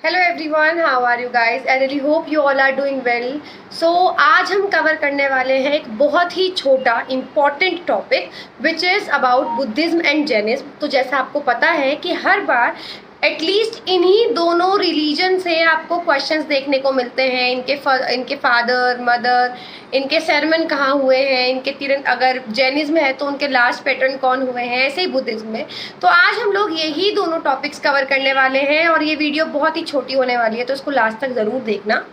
Hello everyone, how are you guys? I really hope you all are doing well. So आज हम cover करने वाले हैं एक बहुत ही छोटा important topic which is about Buddhism and Jainism. तो जैसा आपको पता है कि हर बार एटलीस्ट इन्हीं दोनों रिलीजन से आपको क्वेश्चंस देखने को मिलते हैं। इनके फादर मदर, इनके सरमन कहाँ हुए हैं, इनके तीरन, अगर जैनिज्म है तो उनके लास्ट पैटर्न कौन हुए हैं, ऐसे ही बुद्धिज्म में। तो आज हम लोग यही दोनों टॉपिक्स कवर करने वाले हैं और ये वीडियो बहुत ही छोटी होने वाली है, तो इसको लास्ट तक ज़रूर देखना।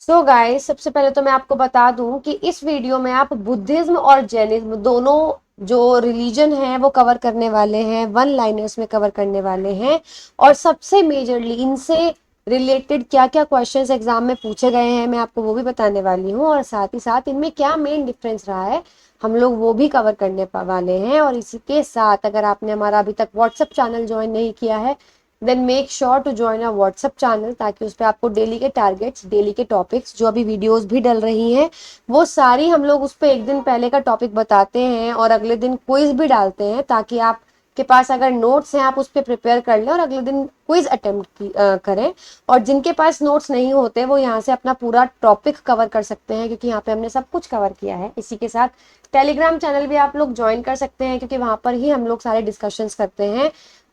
सो गाइस, सबसे पहले तो मैं आपको बता दूं कि इस वीडियो में आप बुद्धिज्म और जैनिज्म दोनों जो रिलीजन है वो कवर करने वाले हैं, वन लाइनर्स में कवर करने वाले हैं। और सबसे मेजरली इनसे रिलेटेड क्या क्या क्वेश्चंस एग्जाम में पूछे गए हैं मैं आपको वो भी बताने वाली हूँ, और साथ ही साथ इनमें क्या मेन डिफरेंस रहा है हम लोग वो भी कवर करने वाले हैं। और इसी के साथ अगर आपने हमारा अभी तक व्हाट्सएप चैनल ज्वाइन नहीं किया है, then make sure to join our WhatsApp channel, ताकि उस पर आपको डेली के टारगेट्स, डेली के टॉपिक्स, जो अभी वीडियोस भी डल रही हैं वो सारी हम लोग उस पर एक दिन पहले का टॉपिक बताते हैं और अगले दिन क्विज भी डालते हैं, ताकि आप के पास अगर नोट्स हैं आप उस पर प्रिपेयर कर लें और अगले दिन क्विज अटेम्प्ट करें। और जिनके पास नोट्स नहीं होते वो यहाँ से अपना पूरा टॉपिक कवर कर सकते हैं, क्योंकि यहाँ पे हमने सब कुछ कवर किया है। इसी के साथ टेलीग्राम चैनल भी आप लोग ज्वाइन कर सकते हैं, क्योंकि वहां पर ही हम लोग सारे डिस्कशंस करते हैं।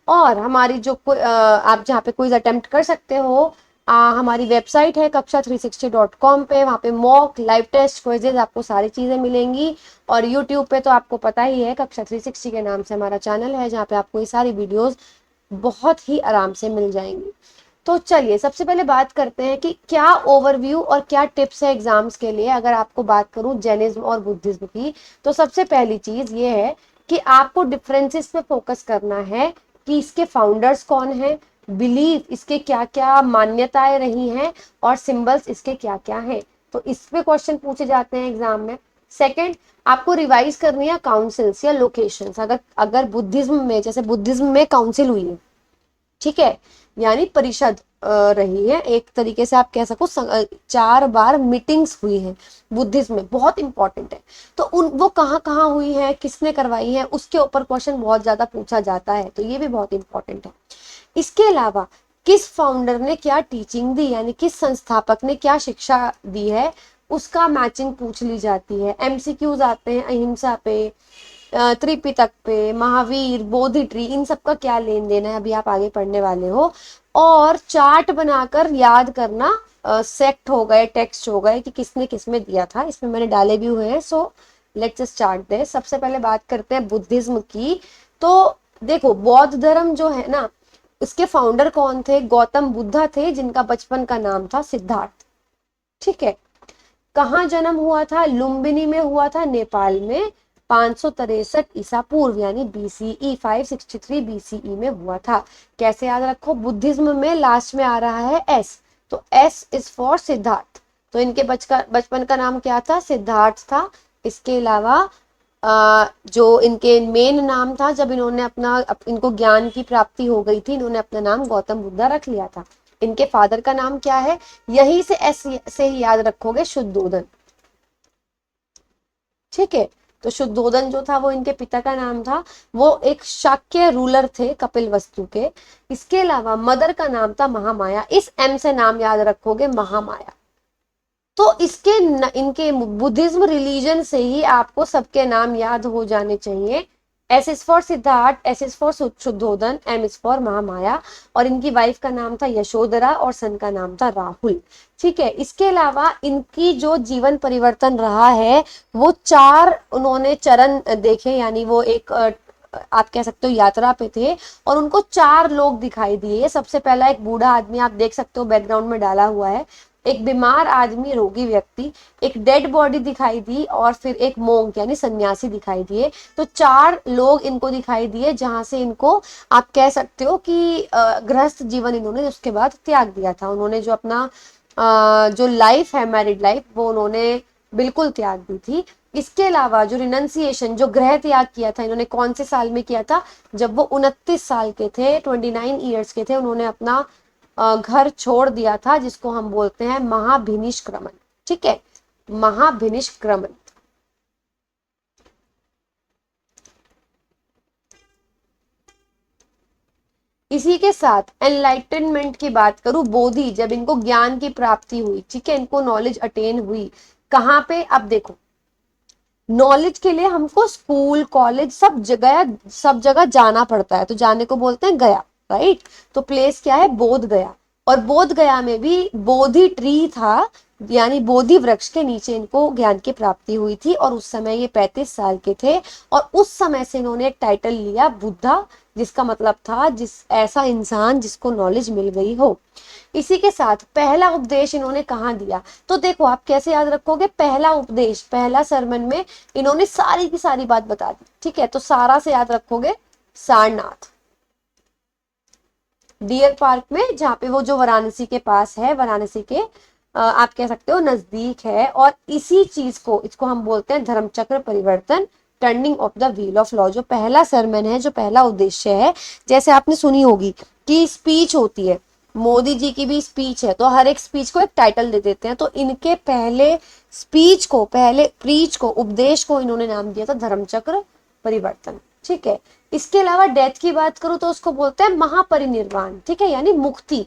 और हमारी जो आप जहाँ पे क्विज अटेम्प्ट कर सकते हो, हमारी वेबसाइट है कक्षा360.com पे, वहाँ पे मॉक, लाइव टेस्ट, क्विजेज, आपको सारी चीज़ें मिलेंगी। और यूट्यूब पे तो आपको पता ही है, कक्षा360 के नाम से हमारा चैनल है, जहाँ पे आपको ये सारी वीडियोस बहुत ही आराम से मिल जाएंगी। तो चलिए सबसे पहले बात करते हैं कि क्या ओवरव्यू और क्या टिप्स है एग्जाम्स के लिए। अगर आपको बात करूं जैनिज्म और बुद्धिज्म की, तो सबसे पहली चीज ये है कि आपको डिफरेंसेस पे फोकस करना है कि इसके फाउंडर्स कौन है, बिलीफ इसके क्या क्या मान्यताएं रही हैं, और सिंबल्स इसके क्या क्या हैं। तो इस पे क्वेश्चन पूछे जाते हैं एग्जाम में। सेकंड, आपको रिवाइज करनी है काउंसिल्स या लोकेशंस। अगर अगर बुद्धिज्म में, जैसे बुद्धिज्म में काउंसिल हुई है, ठीक है, यानी परिषद रही है, एक तरीके से आप कह सको 4 बार मीटिंग्स हुई है बुद्धिज्म में, बहुत इंपॉर्टेंट है। तो उन वो कहाँ कहाँ हुई है, किसने करवाई है, उसके ऊपर क्वेश्चन बहुत ज्यादा पूछा जाता है, तो ये भी बहुत इंपॉर्टेंट है। इसके अलावा किस फाउंडर ने क्या टीचिंग दी, यानी किस संस्थापक ने क्या शिक्षा दी है, उसका मैचिंग पूछ ली जाती है। एमसीक्यूज आते हैं अहिंसा पे, त्रिपिटक पे, महावीर, बोधि ट्री, इन सब का क्या लेन देन है अभी आप आगे पढ़ने वाले हो। और चार्ट बनाकर याद करना, सेक्ट हो गए, टेक्स्ट हो गए कि किसने किसमें दिया था, इसमें मैंने डाले भी हुए हैं। सो लेट्स जस्ट स्टार्ट दे। सबसे पहले बात करते हैं बुद्धिज्म की। तो देखो, बौद्ध धर्म जो है ना, इसके फाउंडर कौन थे? गौतम बुद्धा थे, जिनका बचपन का नाम था सिद्धार्थ। ठीक है। कहाँ जन्म हुआ था? लुम्बिनी में हुआ था, नेपाल में, 563 ईसा पूर्व, यानी बीसीई, 563 बीसीई में हुआ था। कैसे याद रखो? बुद्धिज्म में लास्ट में आ रहा है एस, तो एस इज फॉर सिद्धार्थ। तो इनके बचपन का नाम क्या था? सिद्धार्थ था। इसके अलावा जो इनके मेन नाम था, जब इन्होंने इनको ज्ञान की प्राप्ति हो गई थी, इन्होंने अपना नाम गौतम बुद्धा रख लिया था। इनके फादर का नाम क्या है? यही से एस से ही याद रखोगे, शुद्धोदन। ठीक है। तो शुद्धोदन जो था वो इनके पिता का नाम था, वो एक शाक्य रूलर थे कपिलवस्तु के। इसके अलावा मदर का नाम था महामाया, इस एम से नाम याद रखोगे, महामाया। तो इनके बुद्धिज्म रिलीजन से ही आपको सबके नाम याद हो जाने चाहिए। S is for Siddhartha, S is for Shuddhodana, M is for Mahamaya. और इनकी वाइफ का नाम था यशोधरा और सन का नाम था राहुल। ठीक है। इसके अलावा इनकी जो जीवन परिवर्तन रहा है, वो 4 उन्होंने चरण देखे, यानी वो एक आप कह सकते हो यात्रा पे थे, और उनको 4 लोग दिखाई दिए। सबसे पहला एक बूढ़ा आदमी, आप देख सकते हो बैकग्राउंड में डाला हुआ है, एक बीमार आदमी, रोगी व्यक्ति, एक डेड बॉडी दिखाई दी, और फिर एक मोंक यानी सन्यासी दिखाई दिए। तो 4 लोग इनको दिखाई दिए, जहां से इनको आप कह सकते हो कि गृहस्थ जीवन इन्होंने उसके बाद त्याग दिया था। उन्होंने जो अपना जो लाइफ है, मैरिड लाइफ, वो उन्होंने बिल्कुल त्याग दी थी। इसके अलावा जो रिनंसिएशन, जो गृह त्याग किया था, इन्होंने कौन से साल में किया था? जब वो 29 साल के थे, 29 ईयर्स के थे, उन्होंने अपना घर छोड़ दिया था, जिसको हम बोलते हैं महाभिनिष्क्रमण। ठीक है, महाभिनिष्क्रमण। इसी के साथ एनलाइटनमेंट की बात करूं, बोधि, जब इनको ज्ञान की प्राप्ति हुई, ठीक है, इनको नॉलेज अटेन हुई, कहाँ पे, अब देखो, नॉलेज के लिए हमको स्कूल कॉलेज सब जगह जाना पड़ता है, तो जाने को बोलते हैं गया, राइट। तो प्लेस क्या है, बोध गया। और बोध गया में भी बोधि ट्री था, यानी बोधि वृक्ष के नीचे इनको ज्ञान की प्राप्ति हुई थी, और उस समय ये 35 साल के थे, और उस समय से इन्होंने एक टाइटल लिया बुद्धा, जिसका मतलब था जिस ऐसा इंसान जिसको नॉलेज मिल गई हो। इसी के साथ पहला उपदेश इन्होंने कहाँ दिया, तो देखो आप कैसे याद रखोगे, पहला उपदेश, पहला सरमन में इन्होंने सारी की सारी बात बता दी, ठीक है, तो सारा से याद रखोगे सारनाथ, डियर पार्क में, जहाँ पे वो जो वाराणसी के पास है, वाराणसी के आप कह सकते हो नजदीक है। और इसी चीज को, इसको हम बोलते हैं धर्मचक्र परिवर्तन, turning of the wheel of law, जो पहला सरमन है, जो पहला उद्देश्य है। जैसे आपने सुनी होगी कि स्पीच होती है, मोदी जी की भी स्पीच है, तो हर एक स्पीच को एक टाइटल दे देते हैं, तो इनके पहले स्पीच को, पहले प्रीच को, उपदेश को इन्होंने नाम दिया था धर्मचक्र परिवर्तन, ठीक है। इसके अलावा डेथ की बात करूं तो उसको बोलते हैं महापरिनिर्वाण, ठीक है, यानी मुक्ति।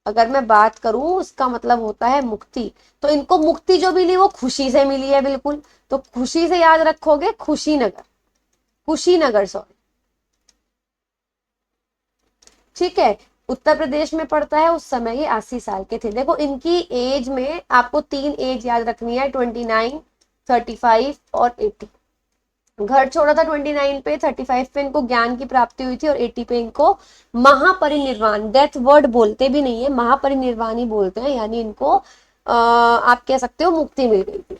अगर मैं बात करूं उसका मतलब होता है मुक्ति। तो इनको मुक्ति जो मिली वो खुशी से मिली है, बिल्कुल, तो खुशी से याद रखोगे, खुशीनगर, कुशीनगर सॉरी, ठीक है, उत्तर प्रदेश में पड़ता है। उस समय ये 80 साल के थे। देखो इनकी एज में आपको 3 एज याद रखनी है, 29, 35 और 80। घर छोड़ा था 29 पे, 35 पे इनको ज्ञान की प्राप्ति हुई थी, और 80 पे इनको महापरिनिर्वाण, डेथ वर्ड बोलते भी नहीं है, महापरिनिर्वाण ही बोलते हैं, यानी इनको आप कह सकते हो मुक्ति मिल गई थी।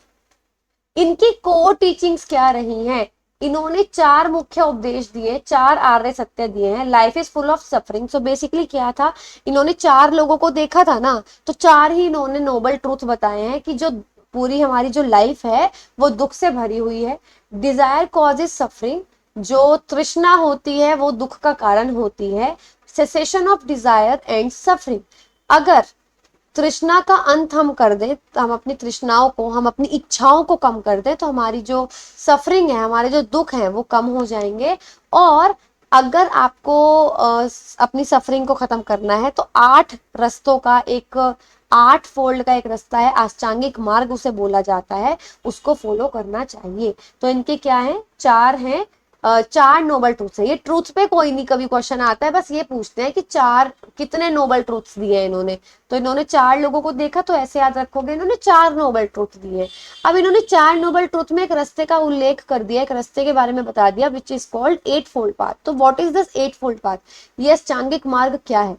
इनकी कोर टीचिंग्स क्या रही हैं, इन्होंने 4 मुख्य उपदेश दिए, 4 आर्य सत्य दिए हैं। Life is full of suffering, so basically क्या था, इन्होंने 4 लोगों को देखा था ना, तो 4 ही इन्होंने नोबल ट्रूथ बताए हैं कि जो पूरी हमारी जो लाइफ है वो दुख से भरी हुई है। डिजायर कॉजेज सफरिंग, जो तृष्णा होती है वो दुख का कारण होती है। Cessation of desire and suffering, अगर तृष्णा का अंत हम कर दें, तो हम अपनी तृष्णाओं को, हम अपनी इच्छाओं को कम कर दें, तो हमारी जो सफरिंग है, हमारे जो दुख हैं वो कम हो जाएंगे। और अगर आपको अपनी सफरिंग को खत्म करना है तो 8 रस्तों का एक, 8 फोल्ड का एक रास्ता है, अष्टांगिक मार्ग उसे बोला जाता है, उसको फॉलो करना चाहिए। तो इनके क्या है, 4 हैं, 4 नोबल ट्रूथ्स है। ये ट्रूथ पे कोई नहीं कभी क्वेश्चन आता है, बस ये पूछते हैं कि 4 कितने नोबल ट्रूथ्स दिए हैं इन्होंने। तो इन्होंने 4 लोगों को देखा, तो ऐसे याद रखोगे, इन्होंने 4 नोबल ट्रूथ दिए। अब इन्होंने 4 नोबल ट्रूथ में एक रास्ते का उल्लेख कर दिया, एक रास्ते के बारे में बता दिया, which is called 8 fold path. तो what is this 8 fold path, ये अष्टांगिक मार्ग क्या है,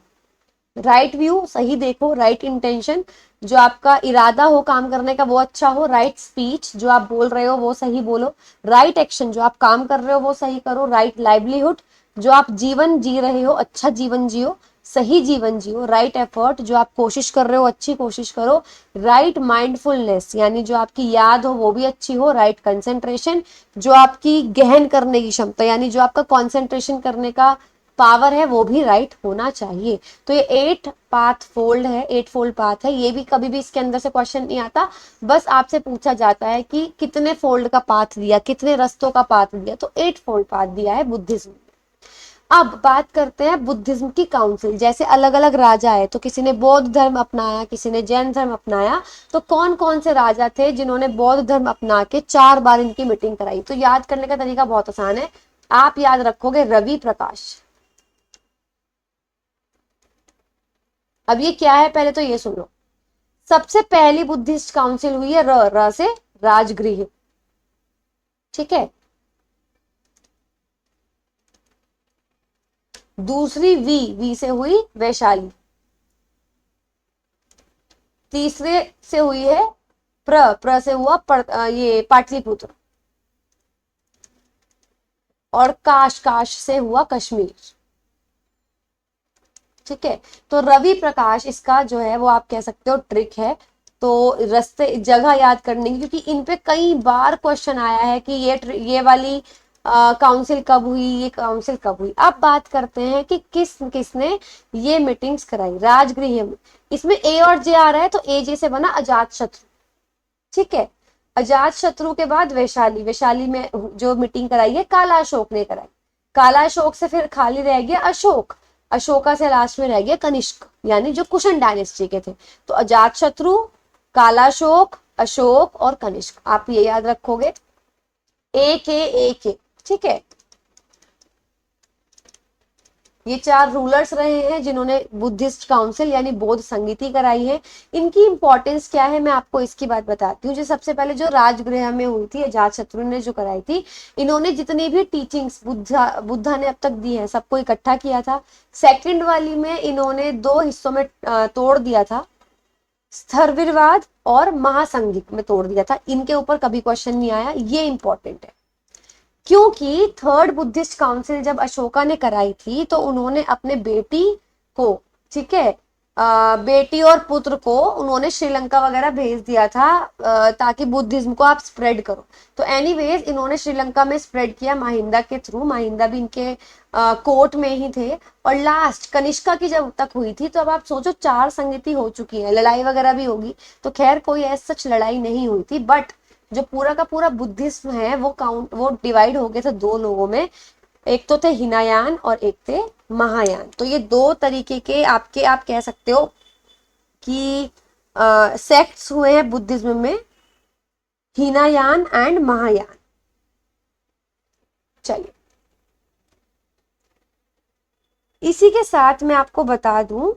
राइट व्यू, सही देखो, राइट इंटेंशन, जो आपका इरादा हो काम करने का वो अच्छा हो, राइट स्पीच, जो आप बोल रहे हो वो सही बोलो, राइट एक्शन, जो आप काम कर रहे हो वो सही करो, राइट लाइवलीहुड, जो आप जीवन जी रहे हो अच्छा जीवन जियो, सही जीवन जियो, राइट एफर्ट, जो आप कोशिश कर रहे हो अच्छी कोशिश करो, राइट माइंडफुलनेस, यानी जो आपकी याद हो वो भी अच्छी हो, राइट कंसेंट्रेशन, जो आपकी गहन करने की क्षमता, यानी जो आपका कंसेंट्रेशन करने का पावर है वो भी राइट होना चाहिए। तो ये 8 पाथ फोल्ड है, 8 फोल्ड पाथ है। ये भी कभी भी इसके अंदर से क्वेश्चन नहीं आता, बस आपसे पूछा जाता है कि कितने फोल्ड का पाथ दिया, कितने रस्तों का पाथ दिया, तो 8 फोल्ड पाथ दिया है बुद्धिज्म। अब बात करते हैं बुद्धिज्म की काउंसिल। जैसे अलग अलग राजा है, तो किसी ने बौद्ध धर्म अपनाया, किसी ने जैन धर्म अपनाया, तो कौन कौन से राजा थे जिन्होंने बौद्ध धर्म अपना के 4 बार इनकी मीटिंग कराई। तो याद करने का तरीका बहुत आसान है, आप याद रखोगे रवि प्रकाश। अब ये क्या है, पहले तो ये सुनो, सबसे पहली बुद्धिस्ट काउंसिल हुई है र से राजगृह, ठीक है। दूसरी वी से हुई वैशाली। तीसरे से हुई है प्र से हुआ ये पाटलिपुत्र। और काश से हुआ कश्मीर, ठीक है। तो रवि प्रकाश इसका जो है वो आप कह सकते हो ट्रिक है, तो रास्ते जगह याद करने की, क्योंकि इन पे कई बार क्वेश्चन आया है कि ये वाली काउंसिल कब हुई, ये काउंसिल कब हुई। अब बात करते हैं कि किसने ये मीटिंग्स कराई राजगृह में। इसमें ए और जे आ रहा है, तो ए जे से बना अजात शत्रु, ठीक है। अजात शत्रु के बाद वैशाली, वैशाली में जो मीटिंग कराई है काला अशोक ने कराई। काला अशोक से फिर खाली रह गया अशोक, अशोका से लास्ट में रह गया कनिष्क, यानी जो कुशन डायनेस्टी के थे। तो अजात शत्रु, कालाशोक, अशोक और कनिष्क, आप ये याद रखोगे। एक ठीक है। ये 4 रूलर्स रहे हैं जिन्होंने बुद्धिस्ट काउंसिल यानी बौद्ध संगीति कराई है। इनकी इंपॉर्टेंस क्या है मैं आपको इसकी बात बताती हूँ। जो सबसे पहले जो राजगृह में हुई थी, अजातशत्रु ने जो कराई थी, इन्होंने जितनी भी टीचिंग्स बुद्धा ने अब तक दी है सबको इकट्ठा किया था। सेकंड वाली में इन्होंने 2 हिस्सों में तोड़ दिया था, स्थविरवाद और महासंघिक में तोड़ दिया था। इनके ऊपर कभी क्वेश्चन नहीं आया, ये इंपॉर्टेंट है। क्योंकि थर्ड बुद्धिस्ट काउंसिल जब अशोका ने कराई थी तो उन्होंने अपने बेटी को, ठीक है, बेटी और पुत्र को उन्होंने श्रीलंका वगैरह भेज दिया था ताकि बुद्धिज्म को आप स्प्रेड करो। तो एनीवेज इन्होंने श्रीलंका में स्प्रेड किया महिंदा के थ्रू, महिंदा भी इनके कोर्ट में ही थे। और लास्ट कनिष्का की जब तक हुई थी, तो अब आप सोचो 4 संगति हो चुकी है, लड़ाई वगैरह भी होगी। तो खैर कोई ऐसा सच लड़ाई नहीं हुई थी, बट जो पूरा का पूरा बुद्धिज्म है वो डिवाइड हो गए थे 2 लोगों में। एक तो थे हिनायान और एक थे महायान। तो ये 2 तरीके के आपके, आप कह सकते हो कि सेक्ट्स हुए हैं बुद्धिज्म में, हिनायान एंड महायान। चलिए, इसी के साथ मैं आपको बता दूं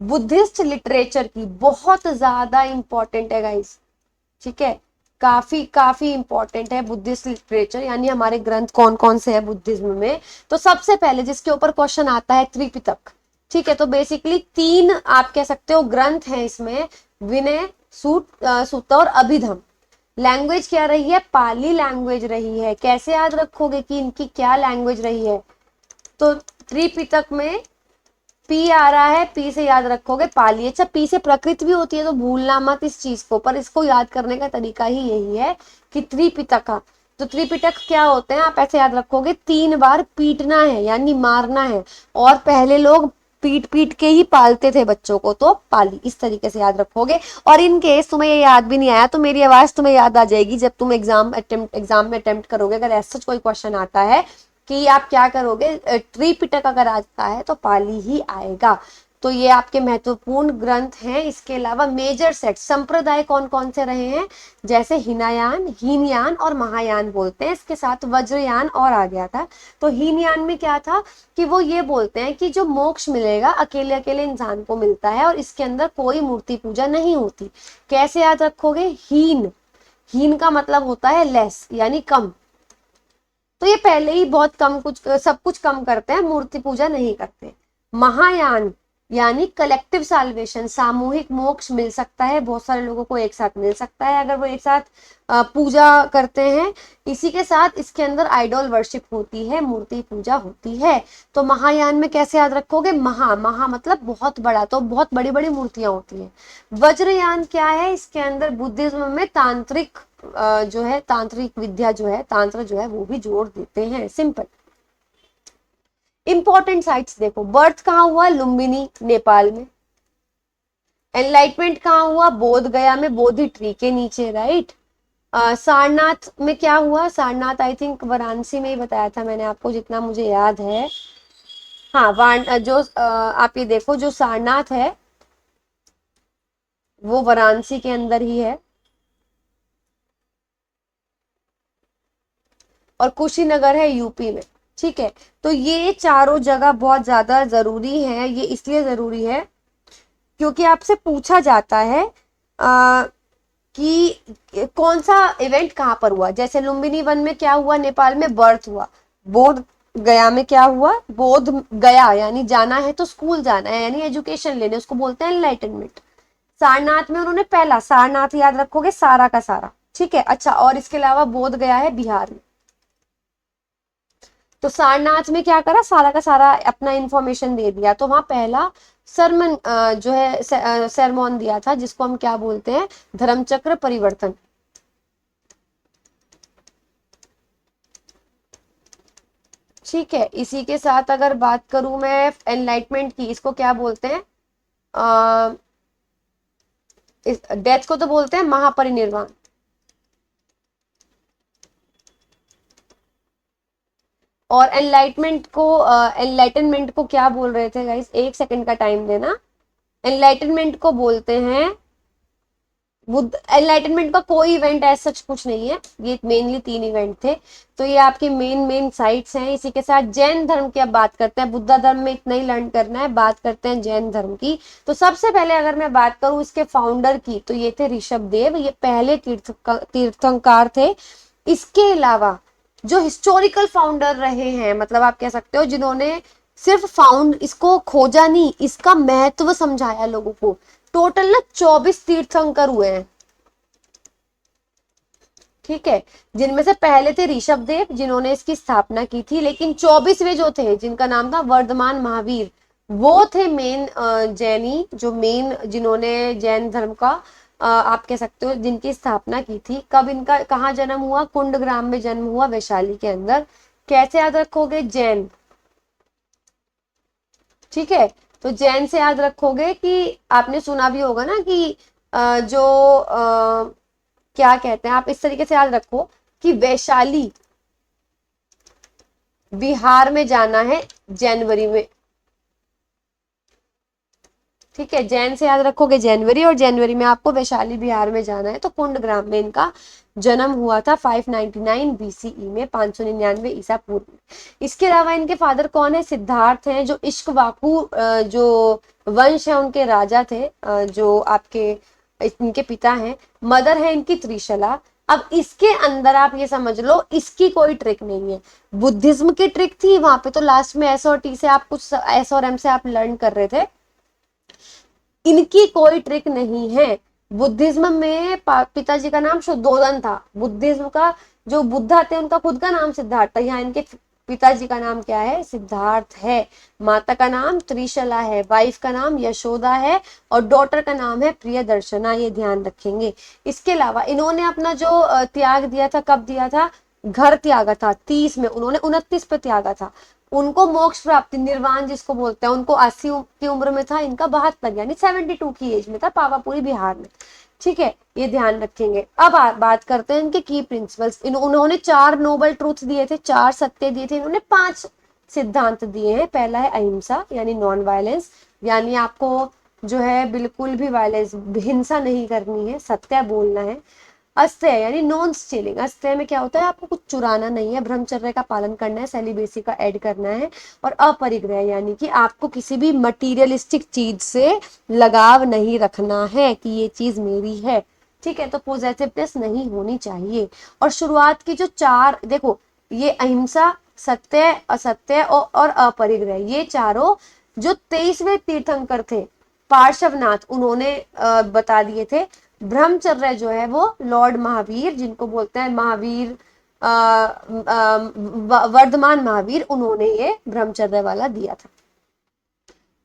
बुद्धिस्ट लिटरेचर की बहुत ज्यादा इंपॉर्टेंट है गाइस, ठीक है, काफी काफी इंपॉर्टेंट है बुद्धिस्ट लिटरेचर, यानी हमारे ग्रंथ कौन कौन से हैं बुद्धिज्म में। तो सबसे पहले जिसके ऊपर क्वेश्चन आता है त्रिपिटक, ठीक है। तो बेसिकली 3 आप कह सकते हो ग्रंथ हैं इसमें, विनय, सूक्त और अभिधम। लैंग्वेज क्या रही है, पाली लैंग्वेज रही है। कैसे याद रखोगे कि इनकी क्या लैंग्वेज रही है, तो त्रिपिटक में पी आ रहा है, पी से याद रखोगे पाली। अच्छा, पी से प्रकृत भी होती है तो भूलना मत इस चीज को, पर इसको याद करने का तरीका ही यही है कि त्रिपिटका। तो त्रिपिटक क्या होते हैं आप ऐसे याद रखोगे, 3 बार पीटना है यानी मारना है। और पहले लोग पीट पीट के ही पालते थे बच्चों को, तो पाली, इस तरीके से याद रखोगे। और इन केस तुम्हें ये याद भी नहीं आया तो मेरी आवाज तुम्हें याद आ जाएगी जब तुम एग्जाम में अटेम्प्ट करोगे। अगर ऐसा कोई क्वेश्चन आता है कि आप क्या करोगे, त्रिपिटक अगर आता है तो पाली ही आएगा। तो ये आपके महत्वपूर्ण ग्रंथ हैं। इसके अलावा मेजर सेट संप्रदाय कौन कौन से रहे हैं, जैसे हिनायान, हीनयान और महायान बोलते हैं। इसके साथ वज्रयान और आ गया था। तो हीनयान में क्या था कि वो ये बोलते हैं कि जो मोक्ष मिलेगा अकेले अकेले इंसान को मिलता है और इसके अंदर कोई मूर्ति पूजा नहीं होती। कैसे याद रखोगे, हीन, हीन का मतलब होता है लेस यानी कम। तो ये पहले ही बहुत कम, कुछ सब कुछ कम करते हैं, मूर्ति पूजा नहीं करते। महायान यानी कलेक्टिव साल्वेशन, सामूहिक मोक्ष मिल सकता है, बहुत सारे लोगों को एक साथ मिल सकता है अगर वो एक साथ पूजा करते हैं। इसी के साथ इसके अंदर आइडल वर्शिप होती है, मूर्ति पूजा होती है। तो महायान में कैसे याद रखोगे, महा, महा मतलब बहुत बड़ा, तो बहुत बड़ी बड़ी मूर्तियां होती हैं। वज्रयान क्या है, इसके अंदर बुद्धिज्म में तांत्रिक जो है, तांत्रिक विद्या जो है, तांत्र जो है वो भी जोड़ देते हैं। सिंपल। इंपॉर्टेंट साइट्स देखो, बर्थ कहाँ हुआ, लुम्बिनी नेपाल में। एनलाइटमेंट कहाँ हुआ, बोध गया में, बोधि ट्री के नीचे, राइट। सारनाथ में क्या हुआ, सारनाथ आई थिंक वाराणसी में ही बताया था मैंने आपको जितना मुझे याद है। हाँ, जो आप ये देखो जो सारनाथ है वो वाराणसी के अंदर ही है। और कुशीनगर है यूपी में, ठीक है। तो ये चारों जगह बहुत ज्यादा जरूरी है। ये इसलिए जरूरी है क्योंकि आपसे पूछा जाता है कि कौन सा इवेंट कहाँ पर हुआ। जैसे लुम्बिनी वन में क्या हुआ, नेपाल में बर्थ हुआ। बोध गया में क्या हुआ, बोध गया यानी जाना है तो स्कूल जाना है यानी एजुकेशन लेने, उसको बोलते हैं एनलाइटनमेंट। सारनाथ में उन्होंने पहला, सारनाथ याद रखोगे सारा का सारा, ठीक है। अच्छा, और इसके अलावा बोध गया है बिहार में। तो सारनाथ में क्या करा, सारा का सारा अपना इंफॉर्मेशन दे दिया। तो वहां पहला सरमन जो है सरमोन दिया था, जिसको हम क्या बोलते हैं, धर्मचक्र परिवर्तन। ठीक है। इसी के साथ अगर बात करूं मैं एनलाइटमेंट की, इसको क्या बोलते हैं, डेथ को तो बोलते हैं महापरिनिर्वाण। और एनलाइटनमेंट को क्या बोल रहे थे गाइस, एक सेकंड का टाइम देना। एनलाइटनमेंट को बोलते हैं बुद्ध। एनलाइटनमेंट का कोई इवेंट ऐसा सच कुछ नहीं है, ये मेनली 3 इवेंट थे। तो ये आपके मेन साइट्स हैं। इसी के साथ जैन धर्म की अब बात करते हैं। बुद्धा धर्म में इतना ही लर्न करना है, बात करते हैं जैन धर्म की। तो सबसे पहले अगर मैं बात करूं इसके फाउंडर की, तो ये थे ऋषभ देव, ये पहले तीर्थंकर थे। इसके अलावा जो हिस्टोरिकल फाउंडर रहे हैं, मतलब आप कह सकते हो जिन्होंने सिर्फ फाउंड इसको खोजा नहीं, इसका महत्व समझाया लोगों को, टोटल ना 24 तीर्थंकर हुए हैं। ठीक है, जिनमें से पहले थे ऋषभ देव जिन्होंने इसकी स्थापना की थी, लेकिन 24वें जो थे जिनका नाम था वर्धमान महावीर, वो थे मेन जैनी, जो मेन जिन्होंने जैन धर्म का आप कह सकते हो जिनकी स्थापना की थी। कब इनका कहाँ जन्म हुआ, कुंडग्राम में जन्म हुआ, वैशाली के अंदर। कैसे याद रखोगे, जैन। ठीक है, तो जैन से याद रखोगे कि आपने सुना भी होगा ना कि जो क्या कहते हैं, आप इस तरीके से याद रखो कि वैशाली बिहार में जाना है जनवरी में। ठीक है, जैन से याद रखोगे जनवरी, और जनवरी में आपको वैशाली बिहार में जाना है। तो कुंडग्राम में इनका जन्म हुआ था 599 बीसीई में, 599 ईसा पूर्व में। इसके अलावा इनके फादर कौन है, सिद्धार्थ हैं, जो इक्ष्वाकु जो वंश है उनके राजा थे, जो आपके इनके पिता हैं। मदर है इनकी त्रिशला। अब इसके अंदर आप ये समझ लो, इसकी कोई ट्रिक नहीं है। बुद्धिज्म की ट्रिक थी वहां पे, तो लास्ट में एस और टी से आप कुछ एस और एम से आप लर्न कर रहे थे। इनकी कोई ट्रिक नहीं है। बुद्धिज्म में पिताजी का नाम शुद्धोधन था। बुद्धिज्म का जो बुद्धा थे उनका खुद का नाम सिद्धार्थ था। यहाँ इनके पिताजी का नाम क्या है, सिद्धार्थ है। माता का नाम त्रिशला है, वाइफ का नाम यशोदा है, और डॉटर का नाम है प्रियदर्शना, ये ध्यान रखेंगे। इसके अलावा इन्होंने अपना जो त्याग दिया था, कब दिया था, घर त्यागा था 30 में, उन्होंने 29 पे त्यागा था। उनको मोक्ष प्राप्ति निर्वाण जिसको बोलते हैं, उनको 80 की उम्र में था, इनका 72 यानी 72 की एज में था, पावापुरी बिहार में। ठीक है, ये ध्यान रखेंगे। अब बात करते हैं इनके की प्रिंसिपल्स। उन्होंने 4 नोबल ट्रूथ दिए थे, 4 सत्य दिए थे, इन्होंने 5 सिद्धांत दिए हैं। पहला है अहिंसा यानी नॉन वायलेंस, यानी आपको जो है बिल्कुल भी वायलेंस, हिंसा नहीं करनी है, सत्य बोलना है। अस्तेय यानी नॉन स्टीलिंग। अस्तेय में क्या होता है, आपको कुछ चुराना नहीं है, ब्रह्मचर्य का पालन करना है, सेलिबेसी का ऐड करना है। और अपरिग्रह यानी कि आपको किसी भी मटीरियलिस्टिक चीज से लगाव नहीं रखना है कि ये चीज मेरी है। ठीक है, तो पॉजिटिवनेस नहीं होनी चाहिए। और शुरुआत की जो 4 देखो, ये अहिंसा, सत्य, असत्य और अपरिग्रह, ये चारों जो 23वें तीर्थंकर थे पार्श्वनाथ, उन्होंने बता दिए थे। ब्रह्मचर्य जो है वो लॉर्ड महावीर, जिनको बोलते हैं महावीर वर्धमान महावीर, उन्होंने ये ब्रह्मचर्य वाला दिया था।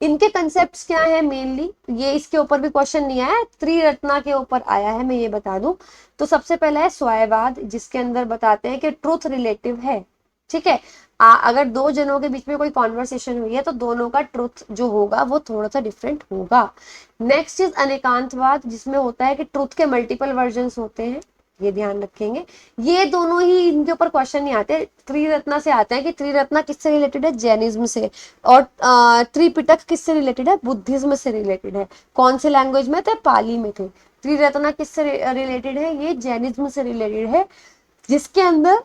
इनके कंसेप्ट्स क्या है मेनली, ये इसके ऊपर भी क्वेश्चन नहीं आया, त्रिरत्ना के ऊपर आया है, मैं ये बता दूं। तो सबसे पहला है स्वयंवाद, जिसके अंदर बताते हैं कि ट्रूथ रिलेटिव है। ठीक है, अगर 2 जनों के बीच में कोई कॉन्वर्सेशन हुई है तो दोनों का ट्रुथ जो होगा वो थोड़ा सा डिफरेंट होगा। नेक्स्ट इज अनेकांतवाद, जिसमें होता है कि ट्रुथ के मल्टीपल वर्जन्स होते हैं, ये ध्यान रखेंगे। ये दोनों ही इनके ऊपर क्वेश्चन नहीं आते, त्रिरत्ना से आते हैं कि त्रिरत्ना किससे रिलेटेड है, जैनिज्म से, और त्रिपिटक किससे रिलेटेड है, बुद्धिज्म से रिलेटेड है। कौन से लैंग्वेज में थे, पाली में थे। त्रिरत्ना किससे रिलेटेड है, ये जैनिज्म से रिलेटेड है, जिसके अंदर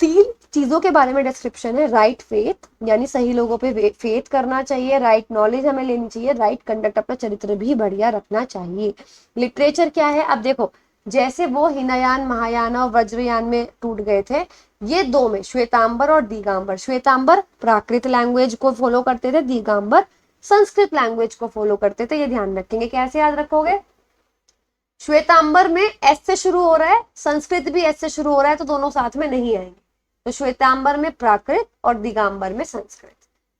3 चीजों के बारे में डिस्क्रिप्शन है। राइट फेथ यानी सही लोगों पे फेथ करना चाहिए, राइट नॉलेज हमें लेनी चाहिए, राइट कंडक्ट, अपना चरित्र भी बढ़िया रखना चाहिए। लिटरेचर क्या है, अब देखो, जैसे वो हिनयान, महायान और वज्रयान में टूट गए थे, ये 2 में श्वेतांबर और दिगंबर। श्वेतांबर प्राकृत लैंग्वेज को फॉलो करते थे, दिगंबर संस्कृत लैंग्वेज को फॉलो करते थे, ये ध्यान रखेंगे। कैसे याद रखोगे, श्वेतांबर में एस से शुरू हो रहा है, संस्कृत भी एस से शुरू हो रहा है, तो दोनों साथ में नहीं आएंगे। तो श्वेतांबर में प्राकृत और दिगंबर में संस्कृत।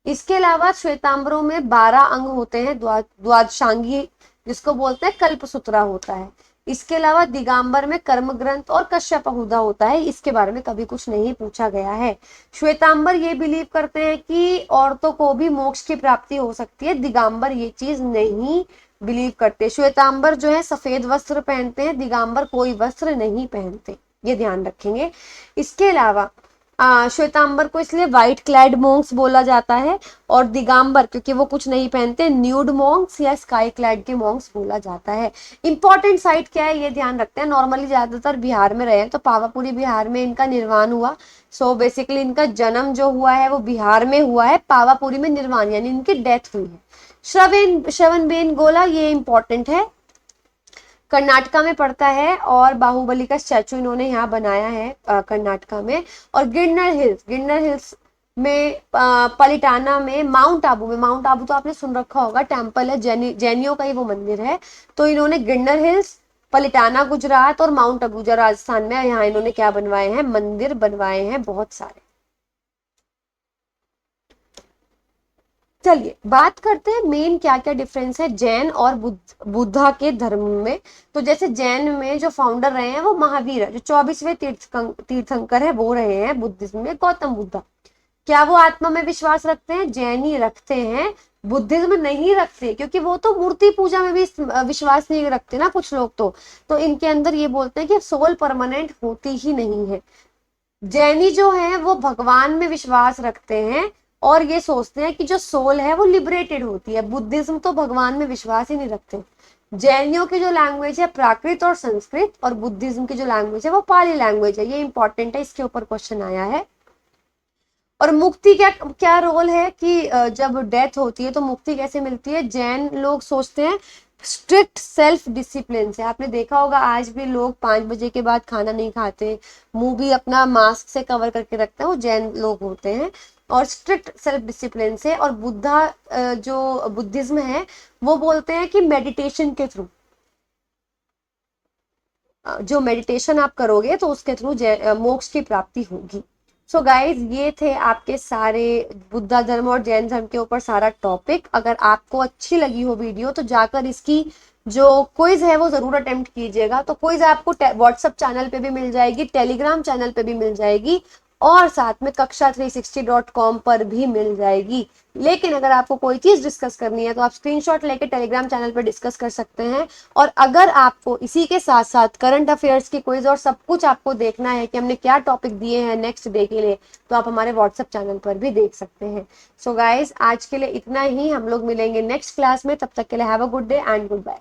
इसके अलावा श्वेतांबरों में 12 अंग होते हैं, द्वादशांगी जिसको बोलते हैं, कल्पसूत्रा होता है। इसके अलावा दिगंबर में कर्म ग्रंथ और कश्यपहुदा होता है, इसके बारे में कभी कुछ नहीं पूछा गया है। श्वेतांबर ये बिलीव करते हैं कि औरतों को भी मोक्ष की प्राप्ति हो सकती है, दिगंबर ये चीज नहीं बिलीव करते। श्वेतांबर जो है सफेद वस्त्र पहनते हैं, दिगंबर कोई वस्त्र नहीं पहनते, ये ध्यान रखेंगे। इसके अलावा श्वेतांबर को इसलिए व्हाइट क्लैड मॉन्क्स बोला जाता है, और दिगंबर क्योंकि वो कुछ नहीं पहनते, न्यूड मॉन्क्स या स्काई क्लैड के मॉन्क्स बोला जाता है। इंपॉर्टेंट साइट क्या है ये ध्यान रखते हैं, नॉर्मली ज्यादातर बिहार में रहे हैं, तो पावापुरी बिहार में इनका निर्वाण हुआ। सो बेसिकली इनका जन्म जो हुआ है वो बिहार में हुआ है, पावापुरी में निर्वाण यानी इनकी डेथ हुई है। श्रवणबेलगोला ये इंपॉर्टेंट है, कर्नाटका में पड़ता है, और बाहुबली का स्टैचू इन्होंने यहाँ बनाया है कर्नाटका में। और गिरनर हिल्स में पलिटाना में, माउंट आबू तो आपने सुन रखा होगा, टेम्पल है, जैनियों का ही वो मंदिर है। तो इन्होंने गिरनर हिल्स, पलिटाना गुजरात और माउंट अबूजा राजस्थान में, यहाँ इन्होंने क्या बनवाए हैं, मंदिर बनवाए हैं बहुत सारे। चलिए बात करते हैं मेन क्या क्या डिफरेंस है जैन और बुद्धा के धर्म में। तो जैसे जैन में जो फाउंडर रहे हैं वो महावीर है, जो 24वें तीर्थंकर है वो रहे हैं बुद्धिज्म में गौतम बुद्धा। क्या वो आत्मा में विश्वास रखते हैं? जैन ही रखते हैं, बुद्धिज्म नहीं रखते, क्योंकि वो तो मूर्ति पूजा में भी विश्वास नहीं रखते ना कुछ लोग। तो इनके अंदर ये बोलते हैं कि सोल परमानेंट होती ही नहीं है। जैनी जो है वो भगवान में विश्वास रखते हैं और ये सोचते हैं कि जो सोल है वो लिबरेटेड होती है। बुद्धिज्म तो भगवान में विश्वास ही नहीं रखते। जैनियों की जो लैंग्वेज है प्राकृत और संस्कृत, और बुद्धिज्म की जो लैंग्वेज है वो पाली लैंग्वेज है। ये इंपॉर्टेंट है, इसके ऊपर क्वेश्चन आया है। और मुक्ति क्या क्या रोल है कि जब डेथ होती है तो मुक्ति कैसे मिलती है? जैन लोग सोचते हैं स्ट्रिक्ट सेल्फ डिसिप्लिन से। आपने देखा होगा आज भी लोग 5 बजे के बाद खाना नहीं खाते, मुंह भी अपना मास्क से कवर करके रखते हैं, वो जैन लोग होते हैं, और स्ट्रिक्ट सेल्फ डिसिप्लिन से। और जो बुद्धिज्म है वो बोलते हैं कि मेडिटेशन के थ्रू, जो मेडिटेशन आप करोगे तो उसके थ्रू मोक्ष की प्राप्ति होगी। सो गाइज ये थे आपके सारे बुद्ध धर्म और जैन धर्म के ऊपर सारा टॉपिक। अगर आपको अच्छी लगी हो वीडियो तो जाकर इसकी जो क्विज है वो जरूर अटेम्प्ट कीजिएगा। तो क्विज आपको व्हाट्सएप चैनल पे भी मिल जाएगी, टेलीग्राम चैनल पे भी मिल जाएगी, और साथ में कक्षा360.com पर भी मिल जाएगी। लेकिन अगर आपको कोई चीज डिस्कस करनी है तो आप स्क्रीनशॉट लेके टेलीग्राम चैनल पर डिस्कस कर सकते हैं। और अगर आपको इसी के साथ साथ करंट अफेयर्स की क्विज और सब कुछ आपको देखना है कि हमने क्या टॉपिक दिए हैं नेक्स्ट डे के लिए, तो आप हमारे व्हाट्सएप चैनल पर भी देख सकते हैं। सो गाइज आज के लिए इतना ही, हम लोग मिलेंगे नेक्स्ट क्लास में। तब तक के लिए have a good day and good bye.